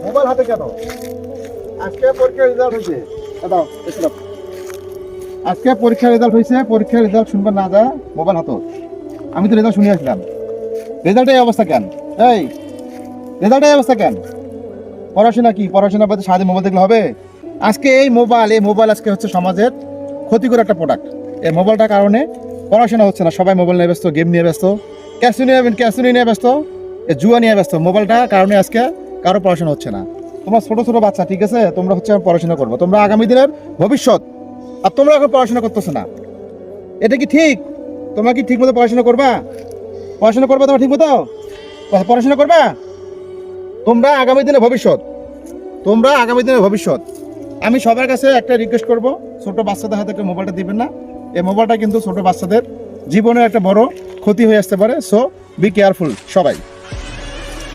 Mobile হাতে কেন? আজকে পরীক্ষার রেজাল্ট হয়েছে, আজকে পরীক্ষার রেজাল্ট হয়েছে, পরীক্ষার রেজাল্ট শুনবার না যা মোবাইল হাতো। আমি তো রেজাল্ট শুনে আসলাম, রেজাল্টের এই অবস্থা কেন? এই রেজাল্টের এই অবস্থা কেন? পড়াশোনা কি? পড়াশোনা বাদে সারাদিন মোবাইল দেখলে হবে? আজকে এই মোবাইল আজকে হচ্ছে সমাজের ক্ষতিকর একটা প্রোডাক্ট। এই মোবাইলটার কারণে পড়াশোনা হচ্ছে না, সবাই মোবাইল নিয়ে ব্যস্ত, গেম নিয়ে ব্যস্ত, ক্যাসিনো নিয়ে ব্যস্ত, জুয়া নিয়ে ব্যস্ত। মোবাইলটার কারণে আজকে কারো পড়াশোনা হচ্ছে না। তোমার ছোট ছোট বাচ্চা, ঠিক আছে, তোমরা হচ্ছে পড়াশোনা করবো, তোমরা আগামী দিনের ভবিষ্যৎ, আর তোমরা এখন পড়াশোনা করতেছো না। এটা কি ঠিক? তোমরা কি ঠিক মতো পড়াশোনা করবা? পড়াশোনা করবা তোমরা ঠিক মতো? পড়াশোনা করবা? তোমরা আগামী দিনের ভবিষ্যৎ, তোমরা আগামী দিনের ভবিষ্যৎ। আমি সবার কাছে একটা রিকোয়েস্ট করব, ছোট বাচ্চাদের হাতে মোবাইলটা দিবেন না। এই মোবাইলটা কিন্তু ছোট বাচ্চাদের জীবনের একটা বড় ক্ষতি হয়ে আসতে পারে। সো বি কেয়ারফুল সবাই।